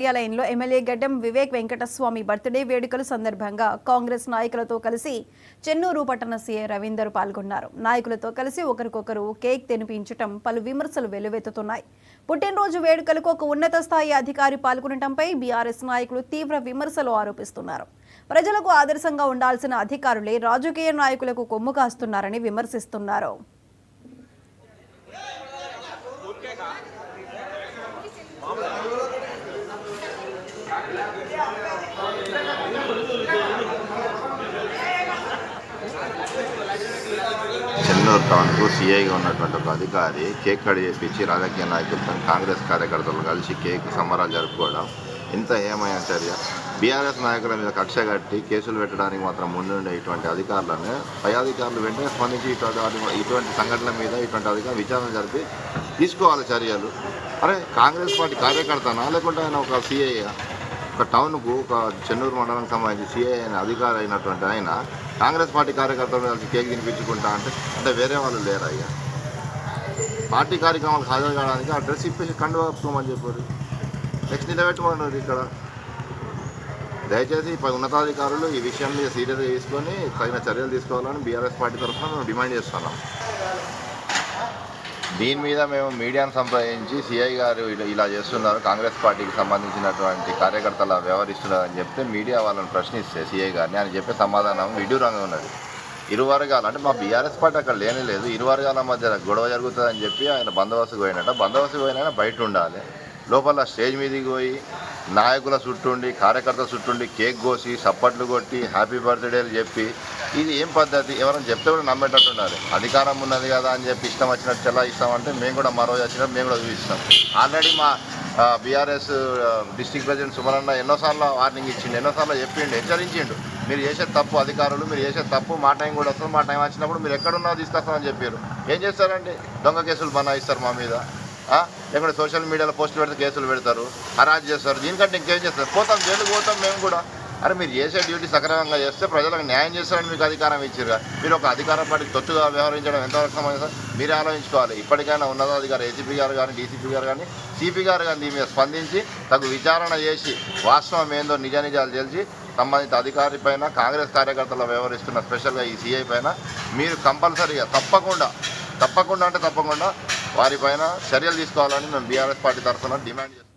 కార్యాలయంలో ఎమ్మెల్యే గడ్డం వివేక్ వెంకటస్వామి బర్త్డే వేడుకల సందర్భంగా కాంగ్రెస్ నాయకులతో కలిసి చెన్నూరు పట్టణ సీఐ రవీందర్ పాల్గొన్నారు. నాయకులతో కలిసి ఒకరికొకరు కేక్ తినిపించడం పలు విమర్శలు వెల్లువెత్తుతున్నాయి. పుట్టినరోజు వేడుకలకు ఒక ఉన్నత స్థాయి అధికారి పాల్గొనడంపై బీఆర్ఎస్ నాయకులు తీవ్ర విమర్శలు ఆరోపిస్తున్నారు. ప్రజలకు ఆదర్శంగా ఉండాల్సిన అధికారులే రాజకీయ నాయకులకు కొమ్ము కాస్తున్నారని విమర్శిస్తున్నారు. చెన్నూరు టౌన్కు సీఐగా ఉన్నటువంటి ఒక అధికారి కేక్ కట్ చేపించి రాజకీయ నాయకులతో కాంగ్రెస్ కార్యకర్తలు కలిసి కేక్ సంబరాలు జరుపుకోవడం ఇంత హేమయ చర్య. బీఆర్ఎస్ నాయకుల మీద కక్ష కట్టి కేసులు పెట్టడానికి మాత్రం ముందుండే ఇటువంటి అధికారులను పై అధికారులు వెంటనే స్పందించి ఇటువంటి సంఘటనల మీద ఇటువంటి అధికారులు విచారణ జరిపి తీసుకోవాలి చర్యలు. అరే కాంగ్రెస్ పార్టీ కార్యకర్తనా లేకుంటే ఆయన ఒక సీఐ ఒక టౌన్కు ఒక చెన్నూరు మండలానికి సంబంధించి సీఐ అయిన అధికారి అయినటువంటి ఆయన కాంగ్రెస్ పార్టీ కార్యకర్తలు కలిసి కేక్ తినిపించుకుంటా అంటే వేరే వాళ్ళు లేరు. అయ్యా పార్టీ కార్యక్రమాలకు హాజరు కావడానికి ఆ డ్రెస్ ఇప్పేసి కండువా కప్పుకోమని చెప్పారు. నెక్స్ట్ నిలబెట్టమన్నారు. ఇక్కడ దయచేసి ఉన్నతాధికారులు ఈ విషయాన్ని సీరియస్గా తీసుకొని తగిన చర్యలు తీసుకోవాలని బీఆర్ఎస్ పార్టీ తరఫున మేము డిమాండ్ చేస్తున్నాం. దీని మీద మేము మీడియాను సంప్రదించి సిఐ గారు ఇలా చేస్తున్నారు, కాంగ్రెస్ పార్టీకి సంబంధించినటువంటి కార్యకర్తలు వ్యవహరిస్తున్నారని చెప్తే మీడియా వాళ్ళని ప్రశ్నిస్తే సిఐ గారిని ఆయన చెప్పే సమాధానం విడ్డూరంగా ఉన్నది. ఇరు వర్గాలు అంటే మా బీఆర్ఎస్ పార్టీ అక్కడ లేనే లేదు, ఇరు వర్గాల మధ్య గొడవ జరుగుతుందని చెప్పి ఆయన బందోబస్తుకు పోయినట్ట. బందోబస్తుకు పోయినా బయట ఉండాలి, లోపల స్టేజ్ మీదకి పోయి నాయకుల చుట్టుండి కార్యకర్తల చుట్టుండి కేక్ కోసి సప్పట్లు కొట్టి హ్యాపీ బర్త్డేలు చెప్పి ఇది ఏం పద్ధతి? ఎవరైనా చెప్తే కూడా నమ్మేటట్టు ఉండాలి. అధికారం ఉన్నది కదా అని చెప్పి ఇష్టం వచ్చినట్టు ఎలా ఇస్తామంటే మేము కూడా మరో వచ్చినట్టు మేము కూడా చూపిస్తాం. ఆల్రెడీ మా బీఆర్ఎస్ డిస్ట్రిక్ట్ ప్రెసిడెంట్ సుమరన్న ఎన్నోసార్లు వార్నింగ్ ఇచ్చిండు, ఎన్నోసార్లు చెప్పిండు, హెచ్చరించిండు. మీరు చేసే తప్పు అధికారులు, మీరు చేసే తప్పు మా టైం కూడా వస్తుంది, మా టైం వచ్చినప్పుడు మీరు ఎక్కడున్నా తీసుకొస్తామని చెప్పారు. ఏం చేస్తారండి? దొంగ కేసులు బనాయిస్తారు మా మీద, ఎక్కడ సోషల్ మీడియాలో పోస్టులు పెడితే కేసులు పెడతారు, హరాజ్ చేస్తారు. దీనికంటే ఇంకేం చేస్తారు? పోతాం, జైలుకు పోతాం మేము కూడా. అరే మీరు చేసే డ్యూటీ సక్రమంగా చేస్తే ప్రజలకు న్యాయం చేస్తారని మీకు అధికారం ఇచ్చారు. మీరు ఒక అధికార పార్టీకి తొత్తుగా వ్యవహరించడం ఎంతవరకు సంబంధించి మీరే ఆలోచించుకోవాలి. ఇప్పటికైనా ఉన్నతాధికారి ఏసీపీ గారు కానీ డీసీపీ గారు కానీ సిపి గారు కానీ దీని మీద స్పందించి తగు విచారణ చేసి వాస్తవం ఏందో నిజాలు తెలిసి సంబంధిత అధికారి పైన కాంగ్రెస్ కార్యకర్తలు వ్యవహరిస్తున్న స్పెషల్గా ఈ సీఐ పైన మీరు కంపల్సరీగా తప్పకుండా వారిపైన చర్యలు తీసుకోవాలని మేము బీఆర్ఎస్ పార్టీ తరఫున డిమాండ్ చేస్తాం.